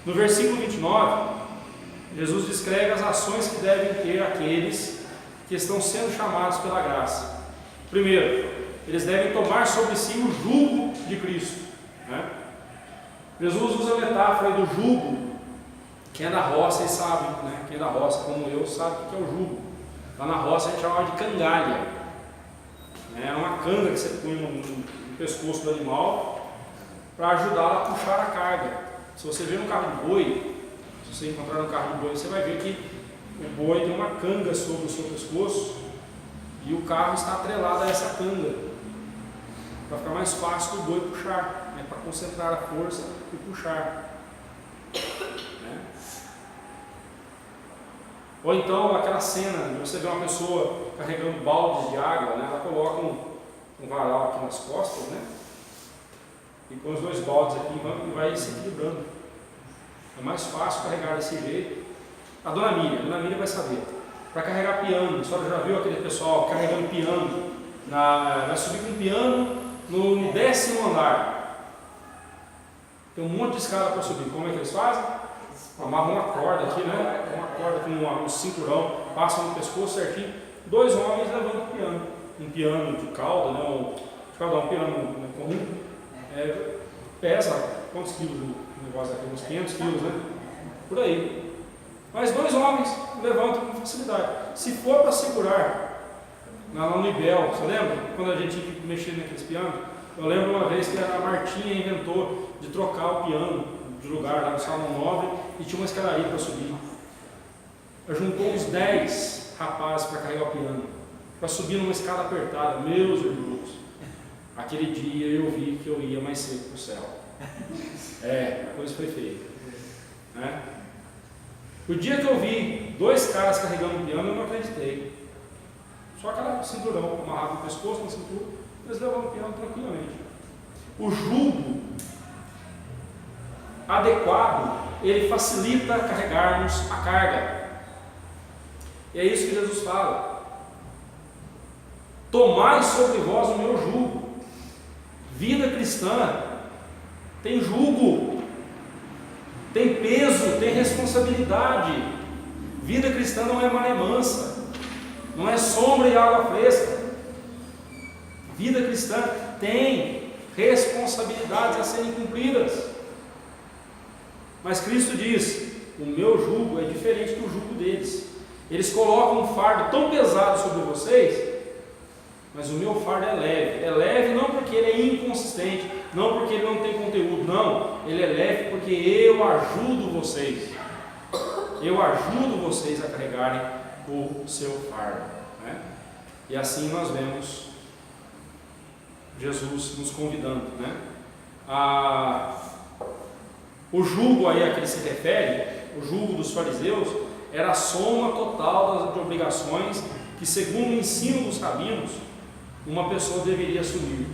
No versículo 29, Jesus descreve as ações que devem ter aqueles que estão sendo chamados pela graça. Primeiro, eles devem tomar sobre si o jugo de Cristo, né? Jesus usa a metáfora do jugo. Quem é da roça e sabe, né? Quem é da roça como eu sabe o que é o jugo. Lá na roça a gente chamava de cangalha, né? Era uma canga que você punha no pescoço do animal para ajudá-la a puxar a carga. Se você vê no carro de boi, se você encontrar no carro de boi, você vai ver que o boi tem uma canga sobre o seu pescoço e o carro está atrelado a essa canga para ficar mais fácil do boi puxar, né, para concentrar a força e puxar, né? Ou então aquela cena de você ver uma pessoa carregando baldes de água, né, ela coloca um varal aqui nas costas, né, e põe os dois baldes aqui e vai se equilibrando. É mais fácil carregar desse jeito. A dona Miriam vai saber. Para carregar piano, a senhora já viu aquele pessoal carregando piano, vai subir com piano no 10º andar. Tem um monte de escada para subir. Como é que eles fazem? Amarram uma corda aqui, né? Uma corda com um cinturão, passam no pescoço certinho. 2 homens levando o piano. Um piano de cauda, né? Um piano comum. Pesa quantos quilos o negócio aqui? Uns 500 quilos, né? Por aí. Mas 2 homens levantam com facilidade. Se for para segurar lá no Ibel, você lembra? Quando a gente mexia naqueles pianos? Eu lembro uma vez que a Martinha inventou de trocar o piano de lugar lá no Salão 9 e tinha uma escadaria para subir. Ela juntou uns 10 rapazes para carregar o piano, para subir numa escada apertada. Meus irmãos, aquele dia eu vi que eu ia mais cedo para o céu. A coisa foi feita, né? O dia que eu vi 2 caras carregando um piano, eu não acreditei. Só aquela cinturão amarrado no pescoço, na cintura, eles levavam o piano tranquilamente. O jugo adequado, ele facilita carregarmos a carga. E é isso que Jesus fala: tomai sobre vós o meu jugo. Vida cristã tem jugo, tem peso, tem responsabilidade. Vida cristã não é maré mansa, não é sombra e água fresca. Vida cristã tem responsabilidades a serem cumpridas. Mas Cristo diz: o meu jugo é diferente do jugo deles. Eles colocam um fardo tão pesado sobre vocês, mas o meu fardo é leve. É leve não porque ele é inconsistente, não porque ele não tem conteúdo, não. Ele é leve porque eu ajudo vocês. Eu ajudo vocês a carregarem o seu fardo, né? E assim nós vemos Jesus nos convidando, né? O jugo aí a que ele se refere, o jugo dos fariseus, era a soma total das obrigações que, segundo o ensino dos rabinos, uma pessoa deveria assumir.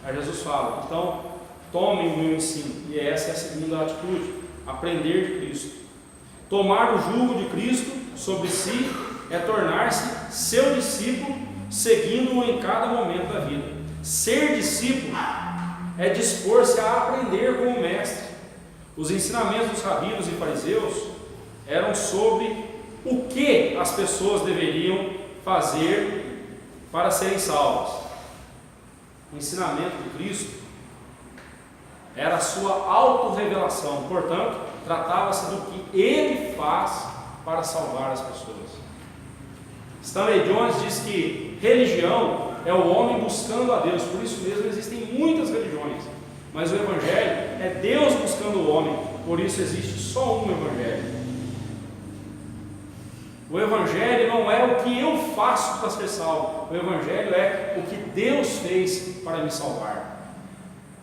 Aí Jesus fala: então tomem o meu ensino. E essa é a segunda atitude: aprender de Cristo. Tomar o jugo de Cristo sobre si é tornar-se seu discípulo, seguindo-o em cada momento da vida. Ser discípulo é dispor-se a aprender com o mestre. Os ensinamentos dos rabinos e fariseus eram sobre o que as pessoas deveriam fazer para serem salvas. O ensinamento de Cristo era a sua autorrevelação, portanto, tratava-se do que ele faz para salvar as pessoas. Stanley Jones diz que religião é o homem buscando a Deus, por isso mesmo existem muitas religiões, mas o Evangelho é Deus buscando o homem, por isso existe só um Evangelho. O Evangelho não é o que eu faço para ser salvo, o Evangelho é o que Deus fez para me salvar.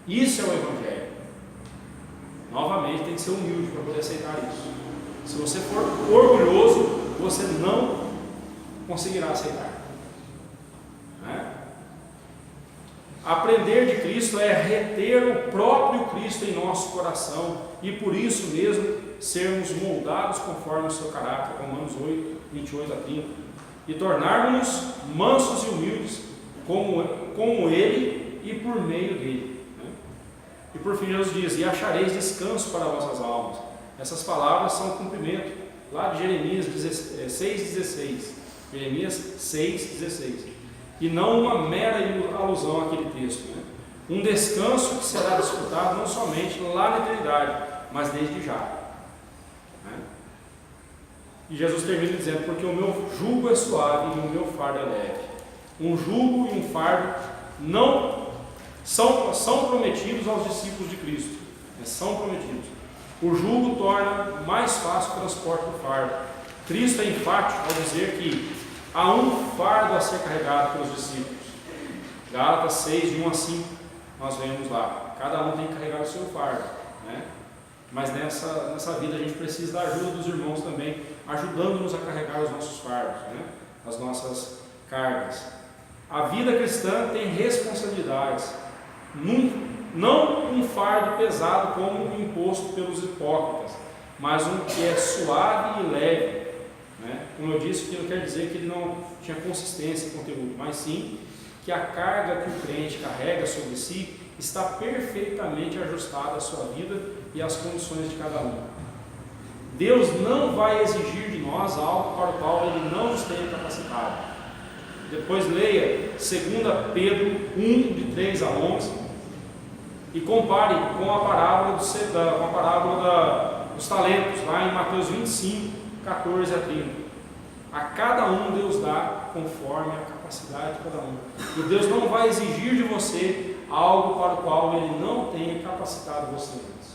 Isso é o Evangelho. Novamente, tem que ser humilde para poder aceitar isso. Se você for orgulhoso, você não conseguirá aceitar. Aprender de Cristo é reter o próprio Cristo em nosso coração e por isso mesmo sermos moldados conforme o seu caráter, Romanos 8, 28 a 30, e tornarmos mansos e humildes como Ele e por meio dele. E por fim Jesus diz: e achareis descanso para vossas almas. Essas palavras são cumprimento lá de Jeremias 6,16. Jeremias 6,16. E não uma mera alusão àquele texto, né? Um descanso que será desfrutado não somente lá na eternidade, mas desde já, né? E Jesus termina dizendo: porque o meu jugo é suave e o meu fardo é leve. Um jugo e um fardo não são prometidos aos discípulos de Cristo, né? São prometidos. O jugo torna mais fácil o transporte do fardo. Cristo é enfático ao dizer que há um fardo a ser carregado pelos discípulos. Gálatas 6, de 1 a 5, nós vemos lá, cada um tem que carregar o seu fardo, né? Mas nessa vida a gente precisa da ajuda dos irmãos também, ajudando-nos a carregar os nossos fardos, né? As nossas cargas. A vida cristã tem responsabilidades, não um fardo pesado como imposto pelos hipócritas, mas um que é suave e leve. Como eu disse, que não quer dizer que ele não tinha consistência e conteúdo, mas sim que a carga que o crente carrega sobre si está perfeitamente ajustada à sua vida e às condições de cada um. Deus não vai exigir de nós algo para o qual Ele não nos tenha capacitado. Depois leia 2 Pedro 1, de 3 a 11 e compare com a parábola dos talentos, lá em Mateus 25, 14 a 30. A cada um Deus dá conforme a capacidade de cada um. E Deus não vai exigir de você algo para o qual Ele não tenha capacitado você antes.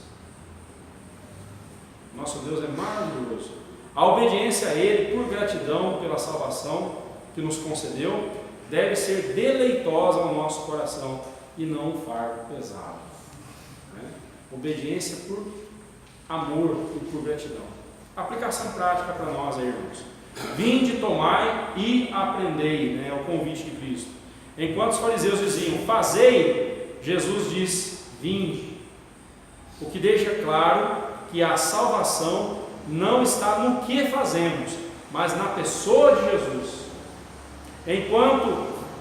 Nosso Deus é maravilhoso. A obediência a Ele, por gratidão pela salvação que nos concedeu, deve ser deleitosa ao nosso coração e não um fardo pesado. Obediência por amor e por gratidão. Aplicação prática para nós aí, irmãos. Vinde, tomai e aprendei, é o convite de Cristo. Enquanto os fariseus diziam: fazei, Jesus diz: vinde. o que deixa claro que a salvação não está no que fazemos, mas na pessoa de Jesus. Enquanto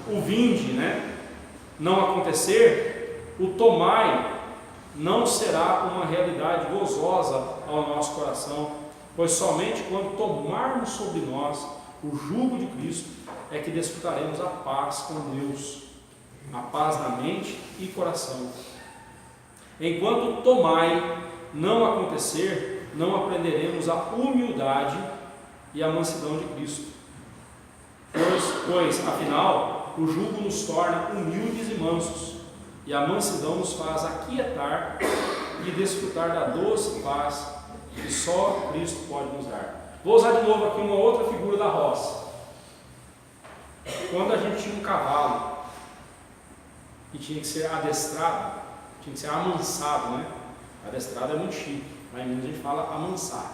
o vinde, não acontecer, o tomai não será uma realidade gozosa ao nosso coração, pois somente quando tomarmos sobre nós o jugo de Cristo é que desfrutaremos a paz com Deus, a paz na mente e coração. Enquanto o tomai não acontecer, não aprenderemos a humildade e a mansidão de Cristo. Pois, afinal, o jugo nos torna humildes e mansos, e a mansidão nos faz aquietar e desfrutar da doce paz que só Cristo pode nos dar. Vou usar de novo aqui uma outra figura da roça. Quando a gente tinha um cavalo que tinha que ser adestrado, tinha que ser amansado, Adestrado é muito chique, lá em Minas a gente fala amansar,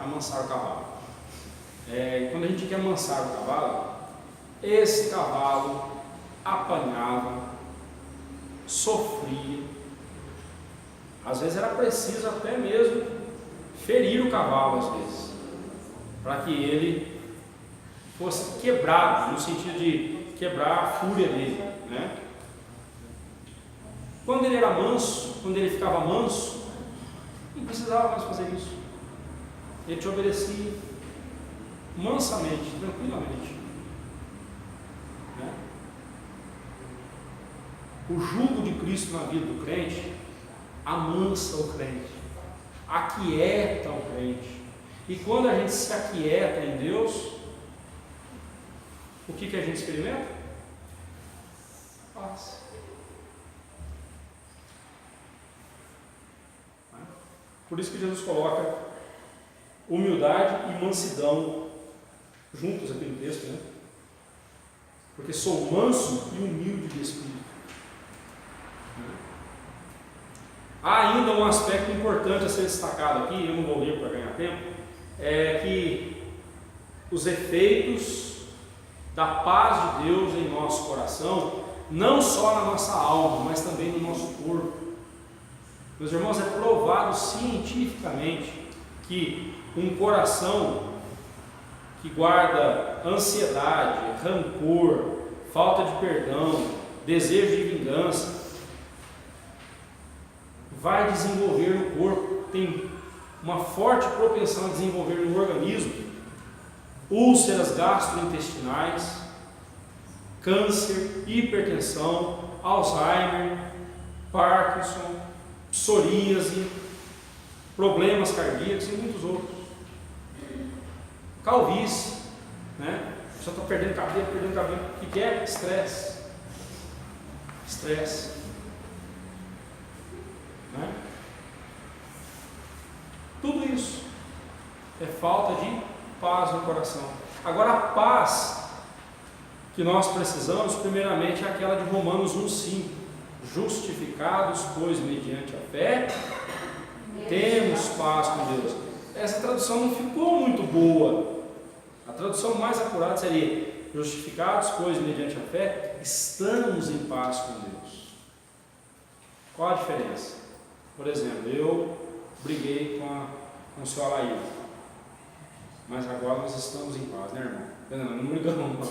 amansar o cavalo. Quando a gente tinha que amansar o cavalo, esse cavalo apanhava, sofria, às vezes era preciso até mesmo ferir o cavalo, às vezes, para que ele fosse quebrado, no sentido de quebrar a fúria dele, Quando ele era manso, quando ele ficava manso, não precisava mais fazer isso. Ele te obedecia mansamente, tranquilamente. O jugo de Cristo na vida do crente amansa o crente, aquieta o crente. E quando a gente se aquieta em Deus, o que a gente experimenta? Paz. Por isso que Jesus coloca humildade e mansidão juntos aqui no texto, Porque sou manso e humilde de espírito. Há ainda um aspecto importante a ser destacado aqui, eu não vou ler para ganhar tempo, é que os efeitos da paz de Deus em nosso coração, não só na nossa alma, mas também no nosso corpo. Meus irmãos, é provado cientificamente que um coração que guarda ansiedade, rancor, falta de perdão, desejo de vingança, vai desenvolver no corpo, tem uma forte propensão a desenvolver no organismo úlceras gastrointestinais, câncer, hipertensão, Alzheimer, Parkinson, psoríase, problemas cardíacos e muitos outros. Calvície, A pessoa está perdendo cabelo. O que é? Estresse. Tudo isso é falta de paz no coração. Agora, a paz que nós precisamos, primeiramente, é aquela de Romanos 1,5: justificados, pois, mediante a fé, temos paz com Deus. Essa tradução não ficou muito boa. A tradução mais acurada seria: justificados, pois, mediante a fé, estamos em paz com Deus. Qual a diferença? Por exemplo, eu briguei com o senhor Alair, mas agora nós estamos em paz, irmão? Não brigamos,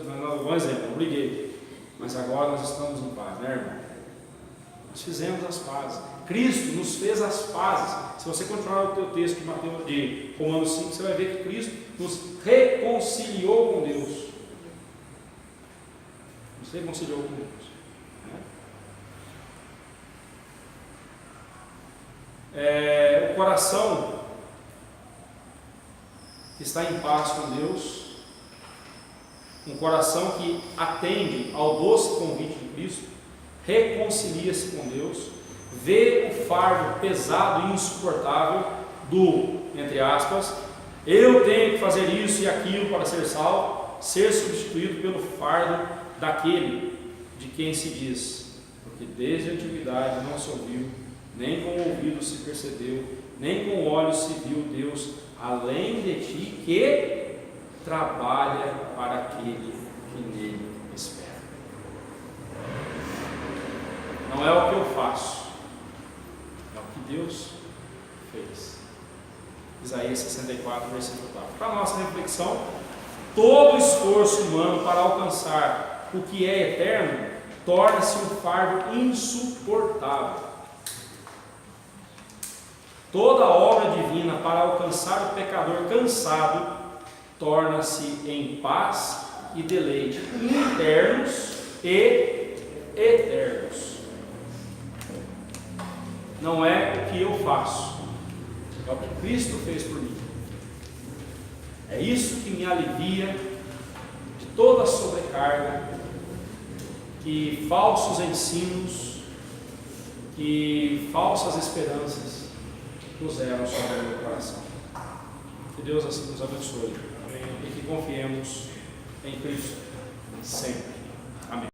não. Bom exemplo, eu briguei, mas agora nós estamos em paz, irmão? Nós fizemos as pazes. Cristo nos fez as pazes. Se você continuar o teu texto de Romanos 5, você vai ver que Cristo nos reconciliou com Deus. Nos reconciliou com Deus. O coração que está em paz com Deus, um coração que atende ao doce convite de Cristo, reconcilia-se com Deus, vê o fardo pesado e insuportável entre aspas, eu tenho que fazer isso e aquilo para ser salvo, ser substituído pelo fardo daquele de quem se diz, porque desde a antiguidade não se ouviu, nem com o ouvido se percebeu, nem com o olho se viu Deus, além de ti, que trabalha para aquele que nele espera. Não é o que eu faço, Deus fez. Isaías 64, versículo 4. Para a nossa reflexão, todo esforço humano para alcançar o que é eterno torna-se um fardo insuportável. Toda obra divina para alcançar o pecador cansado torna-se em paz e deleite internos e eternos. Não é o que eu faço, é o que Cristo fez por mim. É isso que me alivia de toda a sobrecarga que falsos ensinos, que falsas esperanças puseram sobre o meu coração. Que Deus assim nos abençoe e que confiemos em Cristo sempre. Amém.